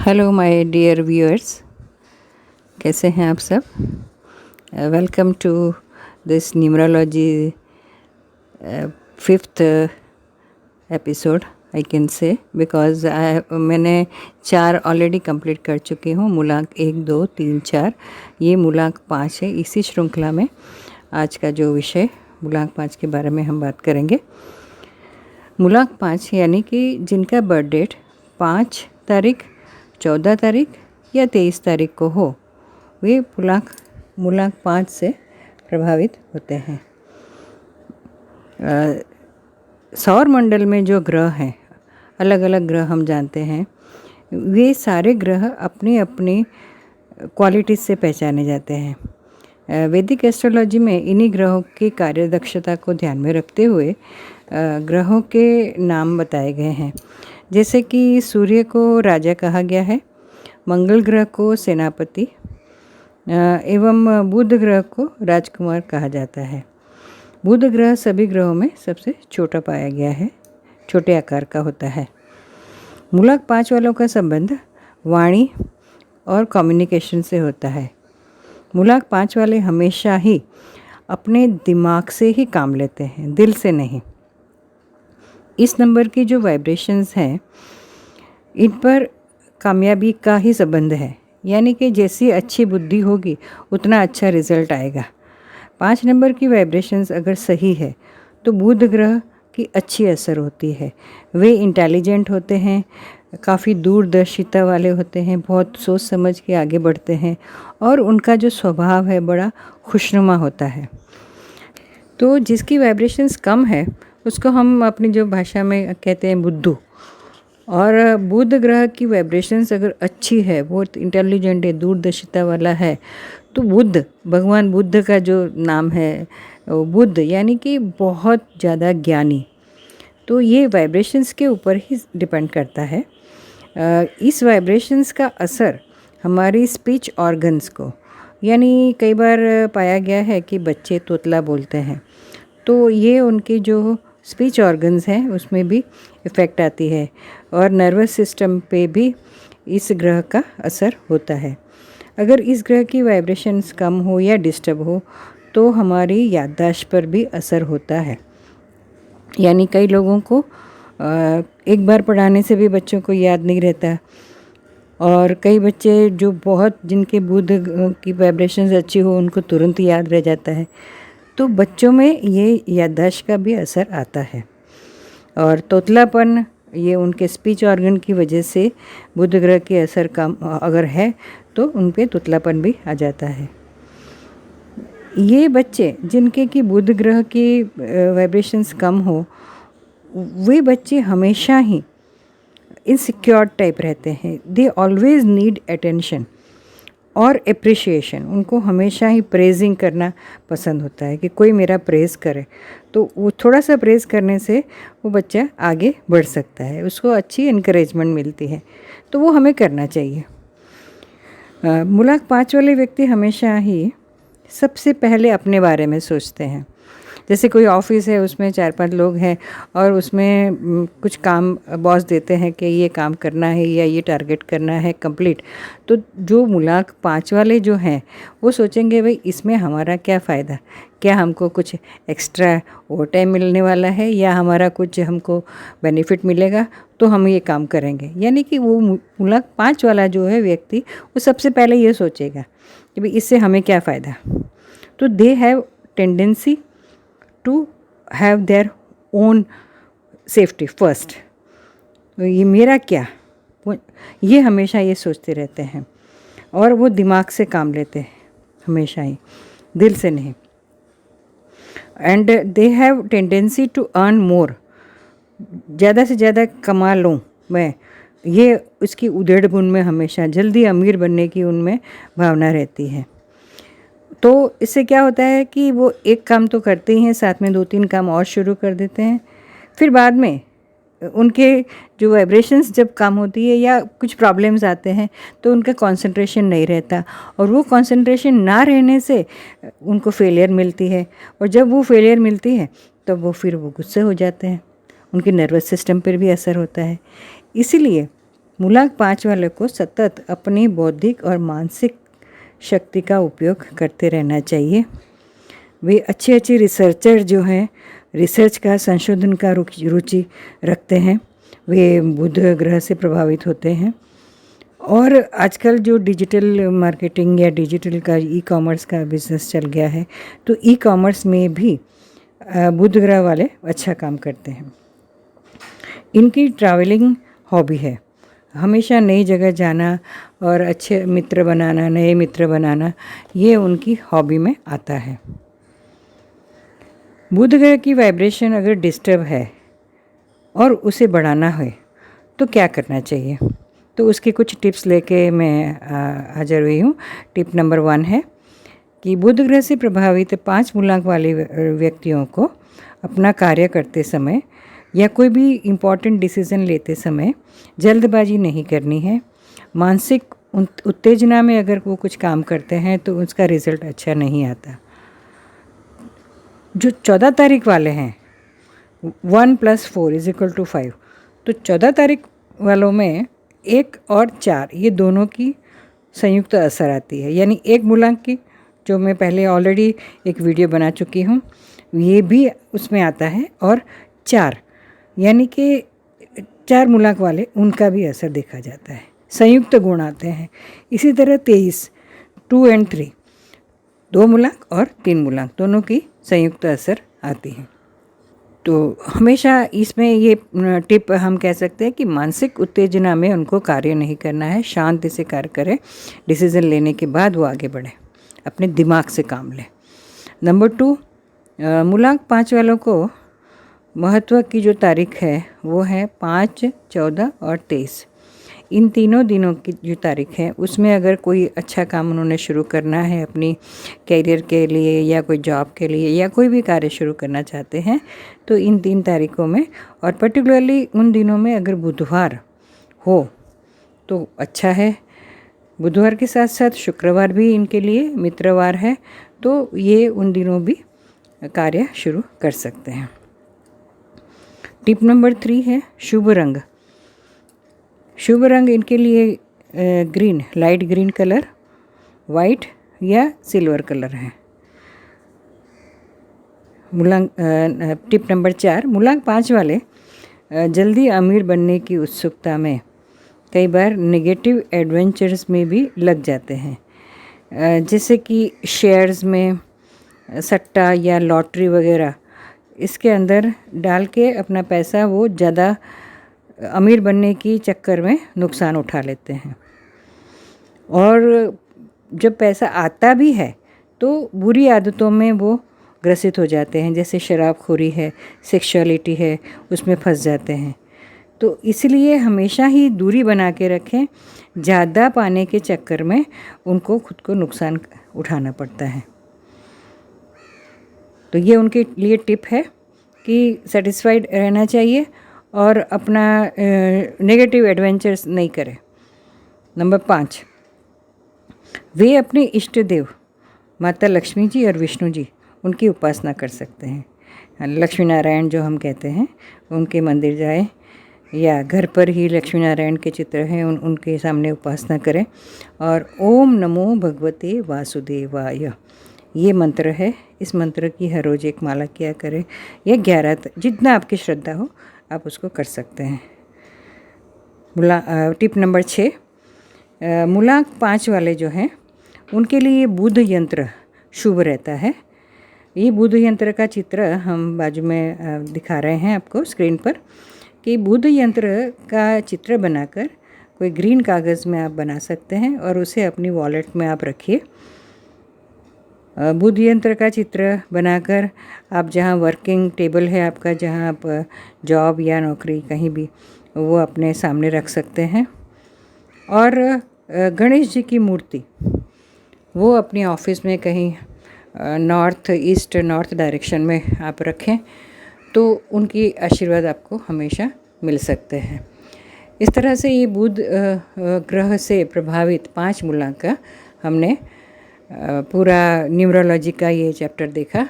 Hello my dear viewers, कैसे हैं आप सब। Welcome to this numerology fifth episode I can say, because मैंने 4 ऑलरेडी कंप्लीट कर चुकी हूँ। मूलांक 1, 2, 3, 4, ये मूलांक 5 है। इसी श्रृंखला में आज का जो विषय मूलांक 5 के बारे में हम बात करेंगे। मूलांक 5 यानी कि जिनका बर्थ डेट 5 तारीख, 14 तारीख या 23 तारीख को हो, वे मूलांक 5 से प्रभावित होते हैं। सौर मंडल में जो ग्रह हैं, अलग अलग ग्रह हम जानते हैं, वे सारे ग्रह अपनी अपनी क्वालिटीज से पहचाने जाते हैं। वैदिक एस्ट्रोलॉजी में इन्हीं ग्रहों की कार्यदक्षता को ध्यान में रखते हुए ग्रहों के नाम बताए गए हैं। जैसे कि सूर्य को राजा कहा गया है, मंगल ग्रह को सेनापति एवं बुध ग्रह को राजकुमार कहा जाता है। बुध ग्रह सभी ग्रहों में सबसे छोटा पाया गया है, छोटे आकार का होता है। मूलांक 5 वालों का संबंध वाणी और कम्युनिकेशन से होता है। मूलांक 5 वाले हमेशा ही अपने दिमाग से ही काम लेते हैं, दिल से नहीं। इस नंबर की जो वाइब्रेशंस हैं, इन पर कामयाबी का ही संबंध है, यानी कि जैसी अच्छी बुद्धि होगी उतना अच्छा रिजल्ट आएगा। 5 नंबर की वाइब्रेशंस अगर सही है तो बुध ग्रह की अच्छी असर होती है। वे इंटेलिजेंट होते हैं, काफ़ी दूरदर्शिता वाले होते हैं, बहुत सोच समझ के आगे बढ़ते हैं और उनका जो स्वभाव है बड़ा खुशनुमा होता है। तो जिसकी वाइब्रेशंस कम है उसको हम अपनी जो भाषा में कहते हैं बुद्धू। और बुध ग्रह की वाइब्रेशंस अगर अच्छी है, बहुत इंटेलिजेंट है, दूरदर्शिता वाला है, तो बुद्ध, भगवान बुद्ध का जो नाम है बुद्ध, यानी कि बहुत ज़्यादा ज्ञानी। तो ये वाइब्रेशंस के ऊपर ही डिपेंड करता है। इस वाइब्रेशंस का असर हमारी स्पीच ऑर्गन्स को, यानी कई बार पाया गया है कि बच्चे तोतला बोलते हैं, तो ये उनके जो स्पीच ऑर्गन्स हैं उसमें भी इफ़ेक्ट आती है और नर्वस सिस्टम पे भी इस ग्रह का असर होता है। अगर इस ग्रह की वाइब्रेशंस कम हो या डिस्टर्ब हो तो हमारी याददाश्त पर भी असर होता है। यानी कई लोगों को एक बार पढ़ाने से भी बच्चों को याद नहीं रहता, और कई बच्चे जो बहुत जिनके बुध की वाइब्रेशंस अच्छी हो उनको तुरंत याद रह जाता है। तो बच्चों में ये याददाश्त का भी असर आता है। और तोतलापन, ये उनके स्पीच ऑर्गन की वजह से बुध ग्रह के असर कम अगर है तो उन पे तोतलापन भी आ जाता है। ये बच्चे जिनके कि बुध ग्रह की वाइब्रेशंस कम हो, वे बच्चे हमेशा ही इनसिक्योर टाइप रहते हैं। दे ऑलवेज नीड अटेंशन और एप्रिशिएशन। उनको हमेशा ही प्रेजिंग करना पसंद होता है कि कोई मेरा प्रेज़ करे, तो वो थोड़ा सा प्रेज़ करने से वो बच्चा आगे बढ़ सकता है, उसको अच्छी इनकरेजमेंट मिलती है, तो वो हमें करना चाहिए। मूलांक 5 वाले व्यक्ति हमेशा ही सबसे पहले अपने बारे में सोचते हैं। जैसे कोई ऑफिस है, उसमें 4-5 लोग हैं और उसमें कुछ काम बॉस देते हैं कि ये काम करना है या ये टारगेट करना है कंप्लीट, तो जो मूलांक 5 वाले जो हैं वो सोचेंगे भाई इसमें हमारा क्या फ़ायदा, क्या हमको कुछ एक्स्ट्रा ओवर टाइम मिलने वाला है या हमारा कुछ हमको बेनिफिट मिलेगा, तो हम ये काम करेंगे। यानी कि वो मूलांक 5 वाला जो है व्यक्ति वो सबसे पहले ये सोचेगा कि भाई इससे हमें क्या फ़ायदा। तो they have tendency to have their own safety first. ये मेरा क्या, ये हमेशा ये सोचते रहते हैं और वो दिमाग से काम लेते हैं हमेशा ही, दिल से नहीं। And they have tendency to earn more, ज़्यादा से ज़्यादा कमा लूँ मैं, ये उसकी उधेड़ बुन में हमेशा जल्दी अमीर बनने की उनमें भावना रहती है। तो इससे क्या होता है कि वो एक काम तो करते ही हैं, साथ में 2-3 काम और शुरू कर देते हैं। फिर बाद में उनके जो वाइब्रेशंस जब कम होती है या कुछ प्रॉब्लम्स आते हैं तो उनका कंसंट्रेशन नहीं रहता, और वो कंसंट्रेशन ना रहने से उनको फेलियर मिलती है, और जब वो फेलियर मिलती है तो वो फिर वो गुस्से हो जाते हैं, उनके नर्वस सिस्टम पर भी असर होता है। इसीलिए मूलांक 5 वाले को सतत अपनी बौद्धिक और मानसिक शक्ति का उपयोग करते रहना चाहिए। वे अच्छे रिसर्चर जो हैं, रिसर्च का, संशोधन का रुचि रखते हैं। वे बुध ग्रह से प्रभावित होते हैं। और आजकल जो डिजिटल मार्केटिंग या डिजिटल का ई-कॉमर्स का बिजनेस चल गया है, तो ई-कॉमर्स में भी बुध ग्रह वाले अच्छा काम करते हैं। इनकी ट्रैवलिंग हॉबी है, हमेशा नई जगह जाना और अच्छे मित्र बनाना, नए मित्र बनाना, ये उनकी हॉबी में आता है। बुध ग्रह की वाइब्रेशन अगर डिस्टर्ब है और उसे बढ़ाना है तो क्या करना चाहिए, तो उसकी कुछ टिप्स लेके मैं हाजिर हुई हूँ। टिप नंबर 1 है कि बुध ग्रह से प्रभावित 5 मूलांक वाले व्यक्तियों को अपना कार्य करते समय या कोई भी इम्पॉर्टेंट डिसीज़न लेते समय जल्दबाजी नहीं करनी है। मानसिक उत्तेजना में अगर वो कुछ काम करते हैं तो उसका रिज़ल्ट अच्छा नहीं आता। जो 14 तारीख वाले हैं, 1 + 4 = 5, तो 14 तारीख वालों में 1 और 4 ये दोनों की संयुक्त असर आती है। यानी 1 मूलांक की, जो मैं पहले ऑलरेडी एक वीडियो बना चुकी हूँ, ये भी उसमें आता है, और 4 यानी कि 4 मूलांक वाले, उनका भी असर देखा जाता है, संयुक्त गुण आते हैं। इसी तरह 23, 2 और 3, 2 मूलांक और 3 मूलांक दोनों की संयुक्त असर आती है। तो हमेशा इसमें ये टिप हम कह सकते हैं कि मानसिक उत्तेजना में उनको कार्य नहीं करना है, शांति से कार्य करें, डिसीज़न लेने के बाद वो आगे बढ़े, अपने दिमाग से काम लें। नंबर 2, मूलांक 5 वालों को महत्व की जो तारीख है वो है 5, 14 और 23। इन तीनों दिनों की जो तारीख है उसमें अगर कोई अच्छा काम उन्होंने शुरू करना है अपनी कैरियर के लिए या कोई जॉब के लिए या कोई भी कार्य शुरू करना चाहते हैं, तो इन 3 तारीखों में, और पर्टिकुलरली उन दिनों में अगर बुधवार हो तो अच्छा है। बुधवार के साथ साथ शुक्रवार भी इनके लिए मित्रवार है, तो ये उन दिनों भी कार्य शुरू कर सकते हैं। टिप नंबर 3 है शुभ रंग। शुभ रंग इनके लिए green, light green colour, white या सिल्वर कलर है। टिप नंबर 4, मूलांक 5 वाले जल्दी अमीर बनने की उत्सुकता में कई बार नेगेटिव एडवेंचर्स में भी लग जाते हैं, जैसे कि शेयर्स में, सट्टा या लॉटरी वगैरह, इसके अंदर डाल के अपना पैसा वो ज़्यादा अमीर बनने की चक्कर में नुकसान उठा लेते हैं। और जब पैसा आता भी है तो बुरी आदतों में वो ग्रसित हो जाते हैं, जैसे शराबखोरी है, सेक्सुअलिटी है, उसमें फंस जाते हैं। तो इसलिए हमेशा ही दूरी बना के रखें, ज़्यादा पाने के चक्कर में उनको खुद को नुकसान उठाना पड़ता है। तो ये उनके लिए टिप है कि सेटिस्फाइड रहना चाहिए और अपना नेगेटिव एडवेंचर्स नहीं करें। नंबर 5, वे अपने इष्ट देव माता लक्ष्मी जी और विष्णु जी, उनकी उपासना कर सकते हैं। लक्ष्मी नारायण जो हम कहते हैं, उनके मंदिर जाएं या घर पर ही लक्ष्मी नारायण के चित्र हैं उनके सामने उपासना करें। और ओम नमो भगवते वासुदेवाय, ये मंत्र है, इस मंत्र की हर रोज़ एक माला किया करें, या 11, जितना आपकी श्रद्धा हो आप उसको कर सकते हैं। टिप नंबर 6, मूलांक 5 वाले जो हैं उनके लिए बुध यंत्र शुभ रहता है। ये बुध यंत्र का चित्र हम बाजू में दिखा रहे हैं आपको स्क्रीन पर, कि बुध यंत्र का चित्र बनाकर कोई ग्रीन कागज़ में आप बना सकते हैं और उसे अपनी वॉलेट में आप रखिए। बुध यंत्र का चित्र बनाकर आप जहाँ वर्किंग टेबल है आपका, जहाँ आप जॉब या नौकरी कहीं भी, वो अपने सामने रख सकते हैं। और गणेश जी की मूर्ति वो अपनी ऑफिस में कहीं नॉर्थ ईस्ट नॉर्थ डायरेक्शन में आप रखें, तो उनकी आशीर्वाद आपको हमेशा मिल सकते हैं। इस तरह से ये बुध ग्रह से प्रभावित 5 मूलांक का हमने पूरा न्यूमरोलॉजी का ये चैप्टर देखा।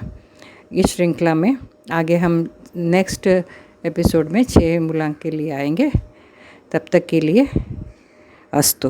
इस श्रृंखला में आगे हम नेक्स्ट एपिसोड में 6 मूलांक के लिए आएंगे। तब तक के लिए अस्तु।